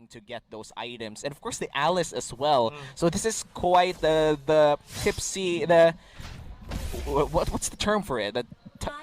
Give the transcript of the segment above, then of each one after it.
to get those items, and of course the Alice as well. So this is quite the tipsy, what's the term for it? The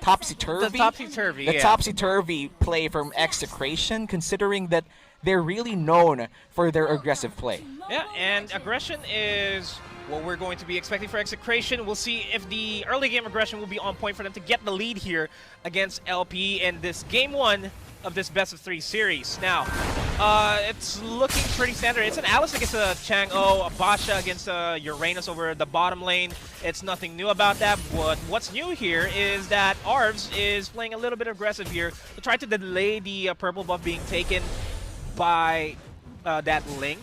topsy-turvy? The topsy-turvy, The topsy-turvy play from EXECRATION, considering that they're really known for their aggressive play. Yeah, and aggression is what we're going to be expecting for EXECRATION. We'll see if the early game aggression will be on point for them to get the lead here against LPE in this game 1 of this best-of-3 series. Now, it's looking pretty standard. It's an Alice against a Chang-O, a Basha against a Uranus over the bottom lane. It's nothing new about that, but what's new here is that Arvs is playing a little bit aggressive here to try to delay the purple buff being taken by that Ling.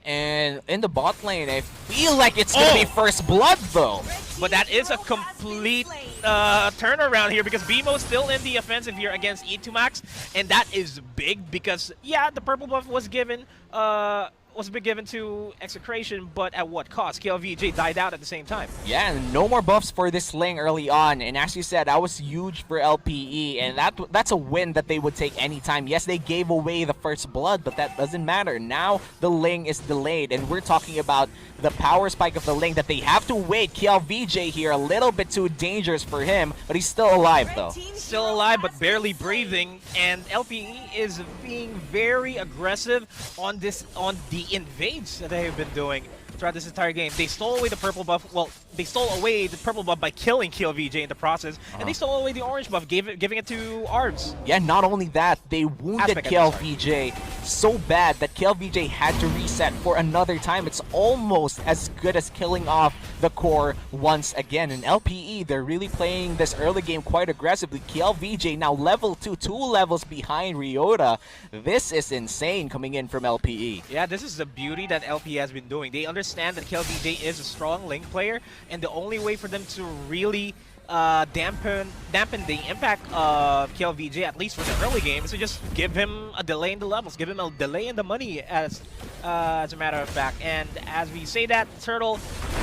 And in the bot lane, I feel like it's going to be first blood, though. But that is a complete turnaround here because BMO's still in the offensive here against E2max, and that is big because, yeah, the purple buff was given to EXECRATION, but at what cost? KLVJ died out at the same time. Yeah, and no more buffs for this Ling early on, and as you said, that was huge for LPE, and that's a win that they would take anytime. Yes, they gave away the first blood, but that doesn't matter. Now the Ling is delayed, and we're talking about the power spike of the Ling that they have to wait. KLVJ here, a little bit too dangerous for him, but he's still alive though. Still alive, but barely breathing, and LPE is being very aggressive on the invades that they have been doing throughout this entire game. They stole away the purple buff. Well, they stole away the purple buff by killing KLVJ in the process, and they stole away the orange buff, giving it to Arvs. Yeah, not only that, they wounded KLVJ so bad that KLVJ had to reset for another time. It's almost as good as killing off the core once again. In LPE, they're really playing this early game quite aggressively. KLVJ now level 2, 2 levels behind Ryota. This is insane coming in from LPE. Yeah, this is the beauty that LPE has been doing. They understand that KLVJ is a strong Ling player, and the only way for them to really dampen the impact of KLVJ, at least for the early game, is to just give him a delay in the levels, give him a delay in the money, as a matter of fact. And as we say that, Turtle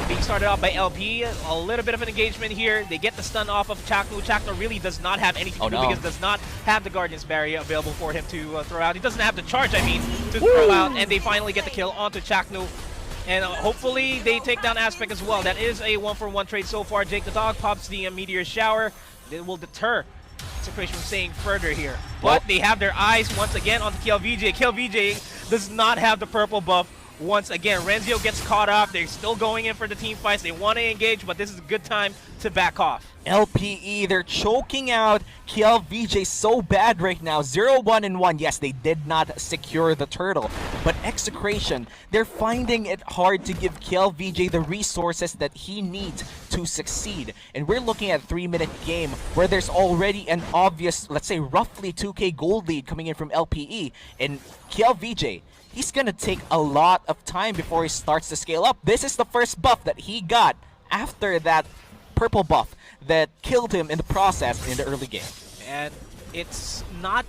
being started off by LP, a little bit of an engagement here. They get the stun off of Chaknu. Chaknu really does not have anything to do because does not have the Guardian's Barrier available for him to throw out. He doesn't have the charge, I mean, to throw out, and they finally get the kill onto Chaknu. And hopefully they take down Aspect as well. That is a 1-for-1 trade so far. Jake the Dog pops the Meteor Shower. It will deter EXECRATION from staying further here. But they have their eyes once again on the KLVJ. KLVJ does not have the purple buff once again. Renzio gets caught up. They're still going in for the team fights. They want to engage, but this is a good time to back off. LPE, they're choking out KLVJ so bad right now. 0-1-1. Yes, they did not secure the turtle. But EXECRATION, they're finding it hard to give KLVJ the resources that he needs to succeed. And we're looking at a 3-minute game where there's already an obvious, let's say, roughly 2k gold lead coming in from LPE. And KLVJ, he's gonna take a lot of time before he starts to scale up. This is the first buff that he got after that purple buff that killed him in the process in the early game. And it's not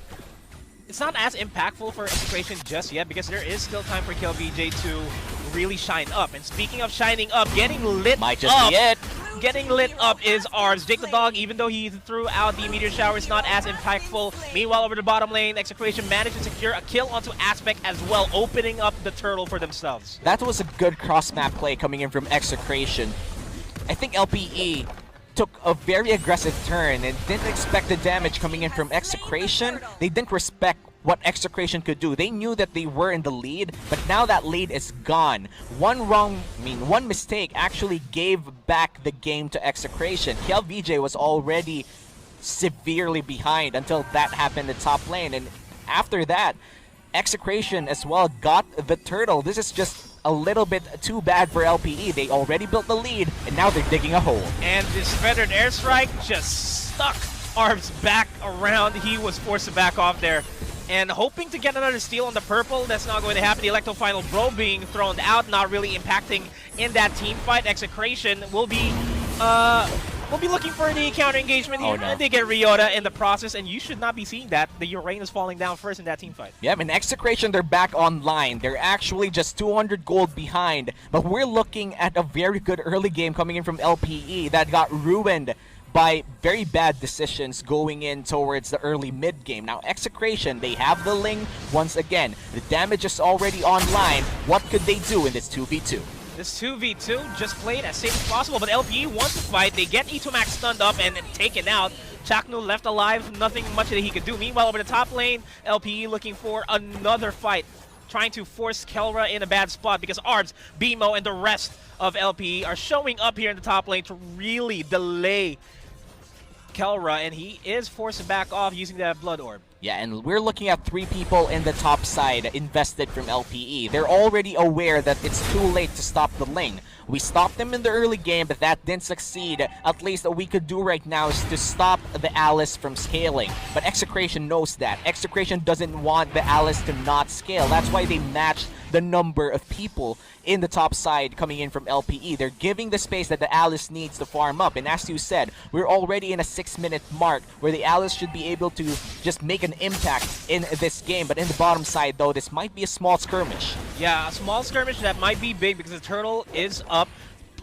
as impactful for EXECRATION just yet because there is still time for KLVJ to really shine up. And speaking of shining up, getting lit might just up, be it. Getting lit up is Arvs. Jake the Dog, even though he threw out the Meteor Shower, it's not as impactful. Meanwhile, over the bottom lane, EXECRATION managed to secure a kill onto Aspect as well, opening up the turtle for themselves. That was a good cross-map play coming in from EXECRATION. I think LPE took a very aggressive turn and didn't expect the damage coming in from EXECRATION. They didn't respect what EXECRATION could do. They knew that they were in the lead, but now that lead is gone. One mistake actually gave back the game to EXECRATION. KLVJ was already severely behind until that happened in the top lane, and after that, EXECRATIon as well got the turtle. This is just a little bit too bad for LPE. They already built the lead, and now they're digging a hole. And this feathered airstrike just stuck Arvs back around. He was forced to back off there. And hoping to get another steal on the purple, that's not going to happen. The Electro Final Bro being thrown out, not really impacting in that team fight. EXECRATIon will be looking for the counter engagement here. And they get Ryota in the process, and you should not be seeing that. The Uranus falling down first in that team fight. Yeah, in EXECRATIon, they're back online. They're actually just 200 gold behind, but we're looking at a very good early game coming in from LPE that got ruined by very bad decisions going in towards the early mid game. Now EXECRATION, they have the Ling once again. The damage is already online. What could they do in this 2v2? This 2v2 just played as safe as possible, but LPE wants to fight. They get E2max stunned up and taken out. Chaknu left alive, nothing much that he could do. Meanwhile, over the top lane, LPE looking for another fight, trying to force Kelra in a bad spot because Arbs, BMO, and the rest of LPE are showing up here in the top lane to really delay Kelra, and he is forced to back off using that Blood Orb. Yeah, and we're looking at 3 people in the top side invested from LPE. They're already aware that it's too late to stop the lane. We stopped them in the early game, but that didn't succeed. At least what we could do right now is to stop the Alice from scaling. But EXECRATION knows that. EXECRATION doesn't want the Alice to not scale. That's why they matched the number of people in the top side coming in from LPE. They're giving the space that the Alice needs to farm up. And as you said, we're already in a 6-minute mark where the Alice should be able to just make an impact in this game. But in the bottom side, though, this might be a small skirmish. Yeah, a small skirmish that might be big because the turtle is up.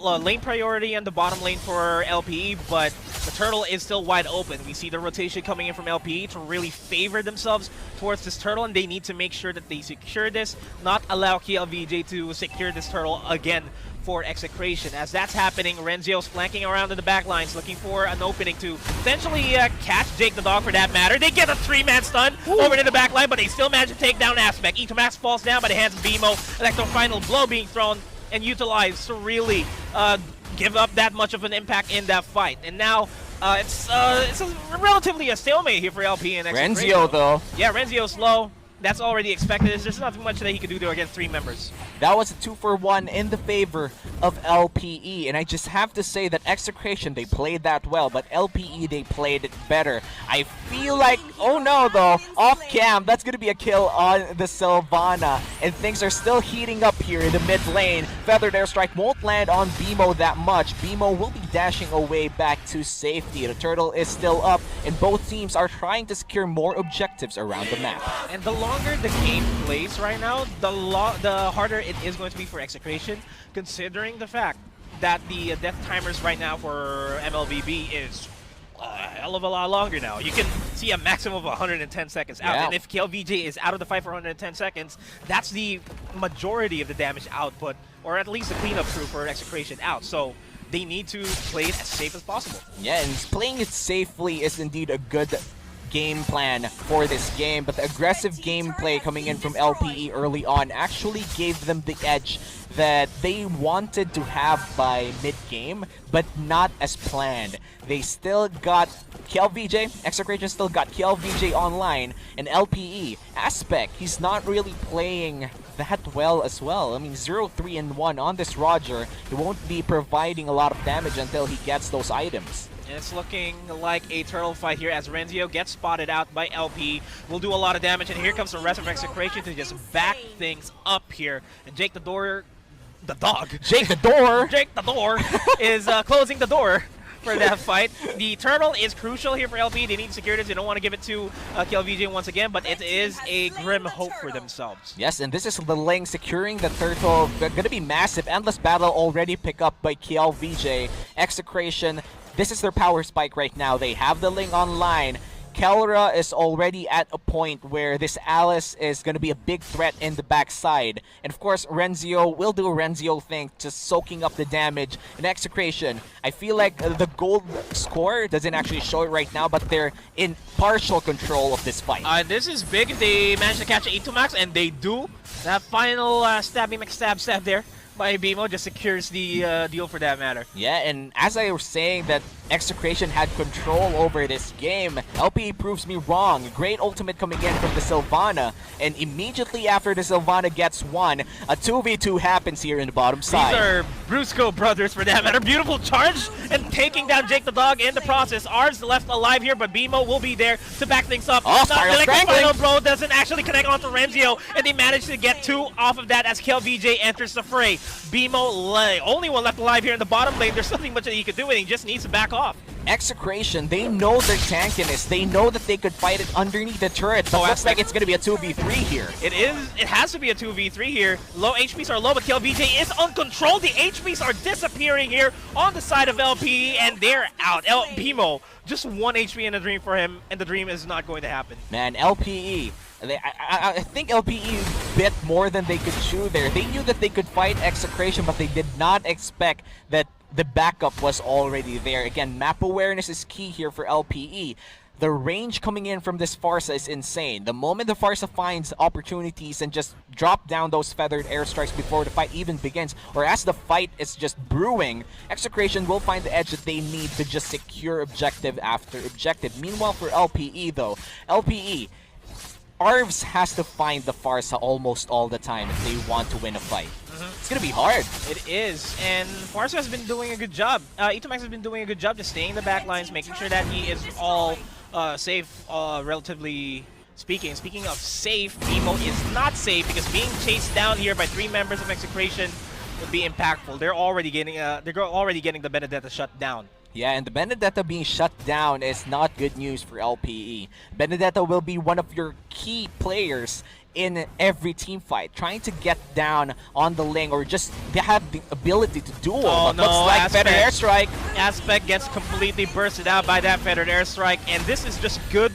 Lane priority on the bottom lane for LPE, but the turtle is still wide open. We see the rotation coming in from LPE to really favor themselves towards this turtle, and they need to make sure that they secure this, not allow KLVJ to secure this turtle again for EXECRATION. As that's happening, Renzio's flanking around in the back lines, looking for an opening to potentially catch Jake the Dog for that matter. They get a 3-man stun over in the back line, but they still manage to take down Aspect. E2max falls down by the hands of BMO. Electro final blow being thrown and utilized to really give up that much of an impact in that fight. And now it's relatively a stalemate here for LP and EXECRATION. Renzio, though. Yeah, Renzio's slow. That's already expected. There's nothing much that he could do there against 3 members. That was a 2-for-1 in the favor of LPE, and I just have to say that EXECRATION, they played that well, but LPE, they played it better. I feel like, oh no though, off cam, that's gonna be a kill on the Sylvana, and things are still heating up here in the mid lane. Feathered Airstrike won't land on BMO that much. BMO will be dashing away back to safety. The turtle is still up, and both teams are trying to secure more objectives around the map. And the longer the game plays right now, the harder it is going to be for EXECRATION, considering the fact that the death timers right now for MLVB is a hell of a lot longer now. You can see a maximum of 110 seconds out, and if KLVJ is out of the fight for 110 seconds, that's the majority of the damage output, or at least the cleanup crew for EXECRATION out. So they need to play it as safe as possible. Yeah, and playing it safely is indeed a good game plan for this game, but the aggressive gameplay coming in from LPE early on actually gave them the edge that they wanted to have by mid-game, but not as planned. They still got KLVJ, EXECRATION still got KLVJ online, and LPE, Aspect, he's not really playing that well as well. I mean, 0-3-1 on this Roger. He won't be providing a lot of damage until he gets those items. And it's looking like a turtle fight here as Renzio gets spotted out by LP. Will do a lot of damage, and here comes the rest of EXECRATION to just back things up here. And Jake the Door, the dog. Jake the Door! Jake the Door is closing the door for that fight. The turtle is crucial here for LP. They need securities. They don't want to give it to KLVJ once again, but it is a grim hope for themselves. Yes, and this is the Ling securing the turtle. They're going to be massive. Endless battle already picked up by KLVJ. EXECRATION, this is their power spike right now. They have the Ling online. Kelra is already at a point where this Alice is going to be a big threat in the backside. And of course, Renzio will do a Renzio thing, just soaking up the damage. In EXECRATION, I feel like the gold score doesn't actually show it right now, but they're in partial control of this fight. This is big if they manage to catch 8-2 and they do. That final stabby McStab there by BMO just secures the deal for that matter. Yeah, and as I was saying that EXECRATION had control over this game, LPE proves me wrong. Great ultimate coming in from the Sylvana, and immediately after the Sylvana gets one, a 2v2 happens here in the bottom side. These are Brusco brothers for that matter. Beautiful charge and taking down Jake the Dog in the process. Ars left alive here, but BMO will be there to back things up. Oh, Spiral Strangling! Final Bro doesn't actually connect onto Renzio, and they manage to get 2 off of that as KLVJ enters the fray. BMO, only one left alive here in the bottom lane. There's nothing much that he could do, and he just needs to back off. Execration, they know their tankiness. They know that they could fight it underneath the turret. But looks like it's going to be a 2v3 here. It is. It has to be a 2v3 here. Low HPs are low, but KLVJ is uncontrolled. The HPs are disappearing here on the side of LPE, and they're out. BMO, just 1 HP in the dream for him, and the dream is not going to happen. Man, LPE, I think LPE bit more than they could chew there. They knew that they could fight Execration, but they did not expect that the backup was already there. Again, map awareness is key here for LPE. The range coming in from this Farsa is insane. The moment the Farsa finds opportunities and just drop down those feathered airstrikes before the fight even begins, or as the fight is just brewing, Execration will find the edge that they need to just secure objective after objective. Meanwhile, for LPE though, LPE, Arvs has to find the Farsa almost all the time if they want to win a fight. It's gonna be hard. It is, and Farsa has been doing a good job. Itomax has been doing a good job just staying in the back lines, making sure that he is all safe, relatively speaking. Speaking of safe, BMO is not safe because being chased down here by 3 members of Execration would be impactful. They're already getting the Benedetta shut down. Yeah, and the Benedetta being shut down is not good news for LPE. Benedetta will be one of your key players in every team fight, trying to get down on the lane, or just they have the ability to duel. Oh, but looks like Feathered Airstrike. Aspect gets completely bursted out by that Feathered Airstrike, and this is just good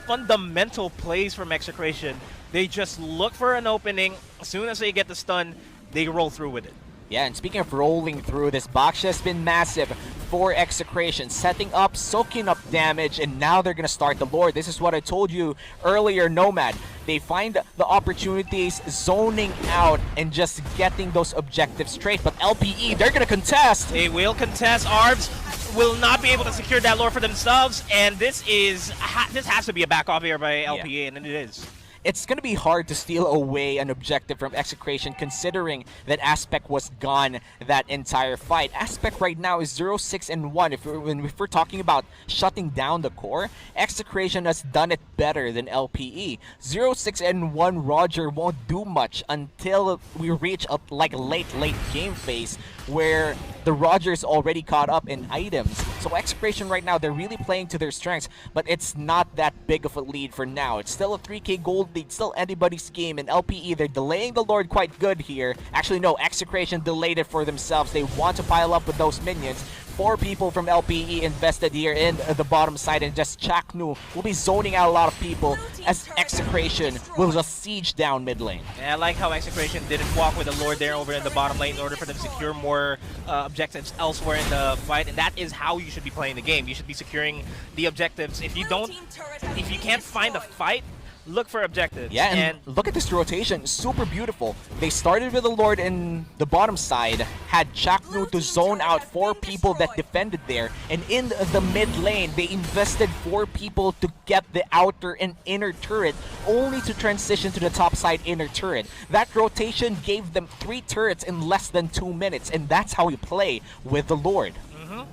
fundamental plays from Execration. They just look for an opening. As soon as they get the stun, they roll through with it. Yeah, and speaking of rolling through, this box has been massive for Execration, setting up, soaking up damage, and now they're going to start the Lord. This is what I told you earlier, Nomad. They find the opportunities, zoning out, and just getting those objectives straight. But LPE, they're going to contest. They will contest. Arvs will not be able to secure that Lord for themselves, and this has to be a back off here by LPE, and it is. It's going to be hard to steal away an objective from Execration considering that Aspect was gone that entire fight. Aspect right now is 0-6-1. When we're talking about shutting down the core, Execration has done it better than LPE. 0-6-1 Roger won't do much until we reach a late game phase where the Roger's already caught up in items. So Execration right now, they're really playing to their strengths, but it's not that big of a lead for now. It's still a 3k gold lead, still anybody's game, and LPE, they're delaying the Lord quite good here. Actually, no, Execration delayed it for themselves. They want to pile up with those minions. 4 people from LPE invested here in the bottom side, and just Chaknu will be zoning out a lot of people as Execration will just siege down mid lane. And I like how Execration didn't walk with the Lord there over in the bottom lane in order for them to secure more objectives elsewhere in the fight, and that is how you should be playing the game. You should be securing the objectives. If you can't find a fight, look for objectives. Yeah, and look at this rotation. Super beautiful. They started with the Lord in the bottom side, had Chaknu to zone out 4 people that defended there, and in the mid lane, they invested 4 people to get the outer and inner turret, only to transition to the top side inner turret. That rotation gave them 3 turrets in less than 2 minutes, and that's how we play with the Lord.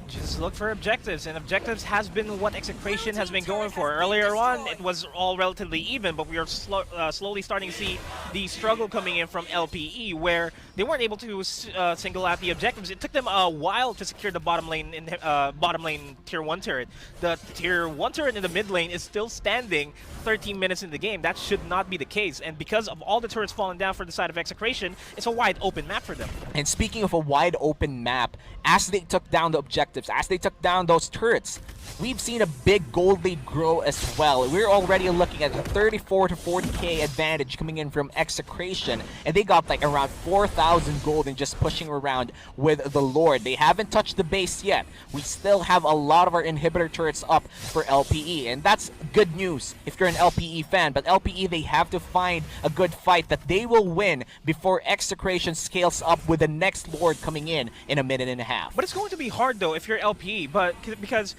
Just look for objectives, and objectives has been what Execration has been going for. Earlier on, it was all relatively even, but we are slowly starting to see the struggle coming in from LPE, where they weren't able to single out the objectives. It took them a while to secure the bottom lane tier 1 turret. The tier 1 turret in the mid lane is still standing 13 minutes in the game. That should not be the case, and because of all the turrets falling down for the side of Execration, it's a wide open map for them. And speaking of a wide open map, as they took down the objectives, as they took down those turrets, we've seen a big gold lead grow as well. We're already looking at a 34 to 40k advantage coming in from Execration, and they got like around 4,000 gold and just pushing around with the Lord. They haven't touched the base yet. We still have a lot of our inhibitor turrets up for LPE, and that's good news if you're an LPE fan. But LPE, they have to find a good fight that they will win before Execration scales up with the next Lord coming in a minute and a half. But it's going to be hard though if you're LPE, because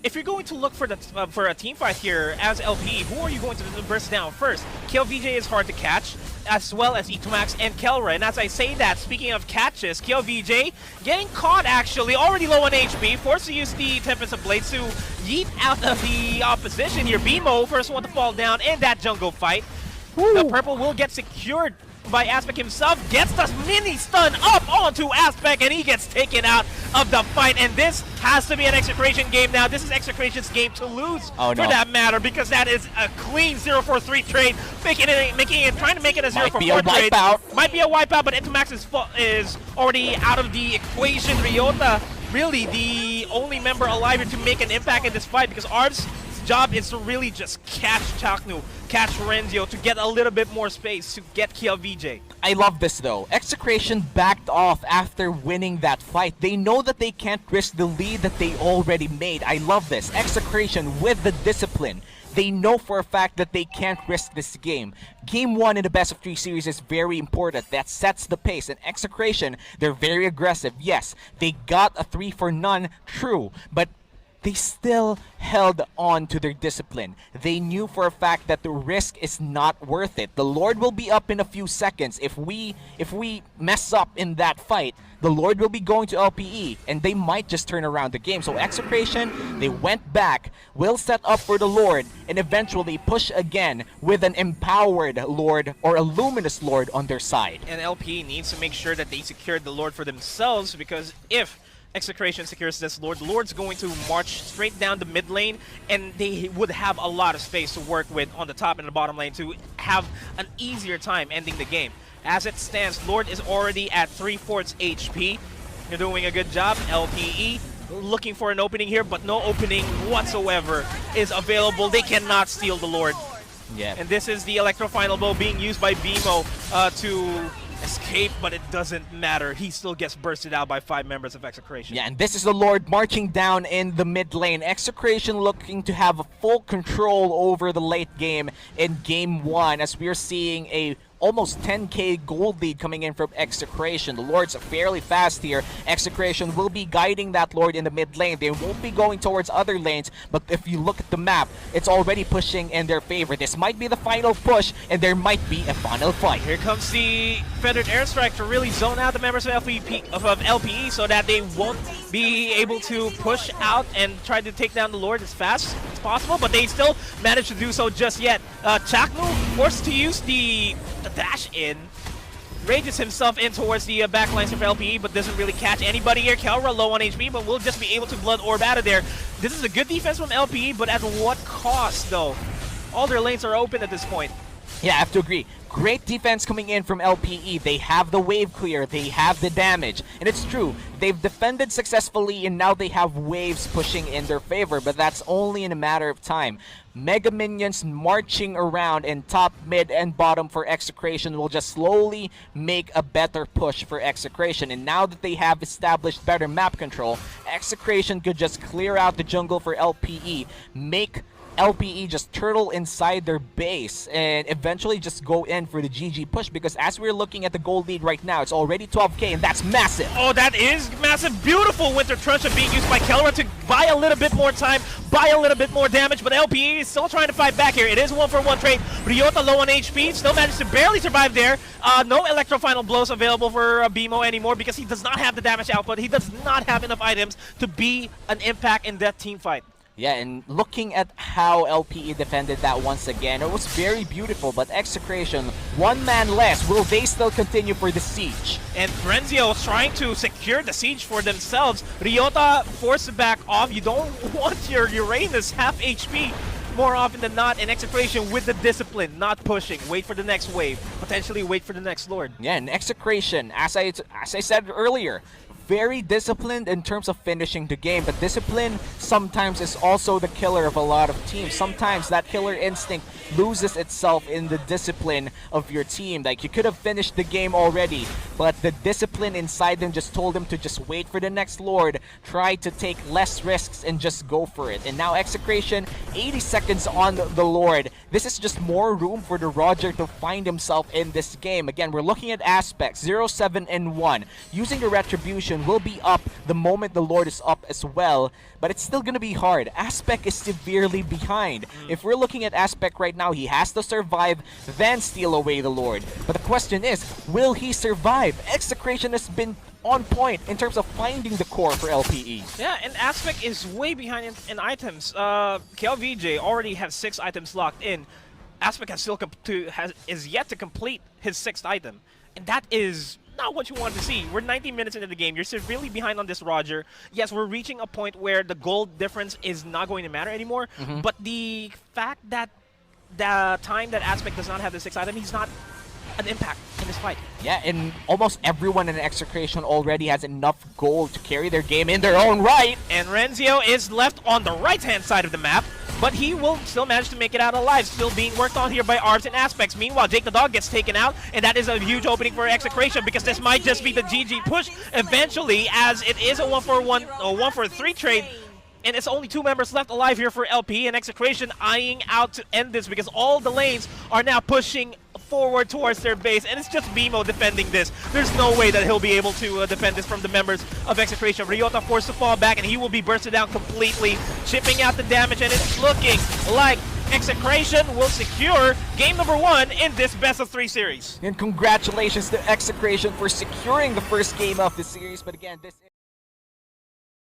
if you're going to look for a team fight here as LPE, who are you going to burst down first? KLVJ is hard to catch, as well as Itomax and Kelra. And as I say that, speaking of catches, KLVJ getting caught actually, already low on HP, forced to use the Tempest of Blades to yeet out of the opposition here. BMO, first one to fall down in that jungle fight. Woo. The purple will get secured by Aspect himself, gets the mini stun up onto Aspect, and he gets taken out of the fight. And this has to be an Execration game now. This is Execration's game to lose, for that matter, because that is a clean 0-4-3 trade, trying to make it a 0-4-4 trade. Might be a wipeout, but Entomax is already out of the equation. Ryota, really the only member alive here to make an impact in this fight, because Arb's job is to really just catch Chaknu, catch Renzio, to get a little bit more space to get KLVJ. I love this though. Execration backed off after winning that fight. They know that they can't risk the lead that they already made. I love this. Execration with the discipline. They know for a fact that they can't risk this game. Game 1 in the best of 3 series is very important. That sets the pace. And Execration, they're very aggressive. Yes, they got a 3 for none, true, but they still held on to their discipline. They knew for a fact that the risk is not worth it. The Lord will be up in a few seconds. If we mess up in that fight, the Lord will be going to LPE, and they might just turn around the game. So Execration, they went back, will set up for the Lord, and eventually push again with an empowered Lord or a luminous Lord on their side. And LPE needs to make sure that they secured the Lord for themselves, because if Execration secures this Lord, the Lord's going to march straight down the mid lane, and they would have a lot of space to work with on the top and the bottom lane to have an easier time ending the game. As it stands, Lord is already at 3/4 HP. You're doing a good job. LPE looking for an opening here, but no opening whatsoever is available. They cannot steal the Lord. Yeah. And this is the Electro Final Bow being used by BMO to escape, but it doesn't matter. He still gets bursted out by 5 members of Execration. Yeah, and this is the Lord marching down in the mid lane. Execration looking to have full control over the late game in Game 1, as we're seeing a almost 10k gold lead coming in from Execration. The Lord's fairly fast here. Execration will be guiding that Lord in the mid lane. They won't be going towards other lanes, but if you look at the map, it's already pushing in their favor. This might be the final push, and there might be a final fight. Here comes the Feathered Airstrike to really zone out the members of LPE so that they won't be able to push out and try to take down the Lord as fast as possible, but they still manage to do so just yet. Chaknu forced to use the dash in, rages himself in towards the backlines of LPE, but doesn't really catch anybody here. Kelra low on HP, but will just be able to Blood Orb out of there. This is a good defense from LPE, but at what cost though? All their lanes are open at this point. Yeah, I have to agree. Great defense coming in from LPE. They have the wave clear, they have the damage. And it's true, they've defended successfully and now they have waves pushing in their favor, but that's only in a matter of time. Mega Minions marching around in top, mid, and bottom for Execration will just slowly make a better push for Execration. And now that they have established better map control, Execration could just clear out the jungle for LPE, make LPE just turtle inside their base and eventually just go in for the GG push, because as we're looking at the gold lead right now, it's already 12k, and that's massive. Oh, that is massive. Beautiful Winter Truncheon being used by Kelra to buy a little bit more time, buy a little bit more damage, but LPE is still trying to fight back here. It is 1-for-1 trade. Ryota low on HP, still managed to barely survive there. No Electro Final Blows available for BMO anymore because he does not have the damage output. He does not have enough items to be an impact in that team fight. Yeah, and looking at how LPE defended that once again, it was very beautiful, but Execration, one man less. Will they still continue for the siege? And Renzio is trying to secure the siege for themselves. Ryota forced to back off. You don't want your Uranus half HP more often than not, in Execration with the discipline, not pushing. Wait for the next wave. Potentially wait for the next Lord. Yeah, and Execration, as I said earlier, very disciplined in terms of finishing the game, but discipline sometimes is also the killer of a lot of teams. Sometimes that killer instinct loses itself in the discipline of your team. Like, you could have finished the game already, but the discipline inside them just told them to just wait for the next Lord, try to take less risks and just go for it. And now Execration, 80 seconds on the Lord. This is just more room for the Roger to find himself in this game. Again, we're looking at aspects, 0, 7, and 1. Using the Retribution will be up the moment the Lord is up as well, but it's still gonna be hard. Aspect is severely behind. If we're looking at Aspect right now, he has to survive, then steal away the Lord. But the question is, will he survive? Execration has been on point in terms of finding the core for LPE. Yeah, and Aspect is way behind in items. KLVJ already has 6 items locked in. Aspect is yet to complete his 6th item, and that is not what you want to see. We're 90 minutes into the game. You're severely behind on this, Roger. Yes, we're reaching a point where the gold difference is not going to matter anymore, but the fact that the time that Aspect does not have the 6th item, he's not an impact in this fight. Yeah, and almost everyone in Execration already has enough gold to carry their game in their own right. And Renzio is left on the right-hand side of the map, but he will still manage to make it out alive, still being worked on here by Arbs and Aspects. Meanwhile, Jake the Dog gets taken out, and that is a huge opening for Execration, because this might just be the GG push eventually, as it is a 1-for-1, a 1-for-3 trade. And it's only 2 members left alive here for LPE, and Execration eyeing out to end this because all the lanes are now pushing forward towards their base, and it's just Bimo defending this. There's no way that he'll be able to defend this from the members of Execration. Ryota forced to fall back, and he will be bursted down completely, chipping out the damage, and it's looking like Execration will secure game number 1 in this best-of-3 series. And congratulations to Execration for securing the first game of the series, but again, this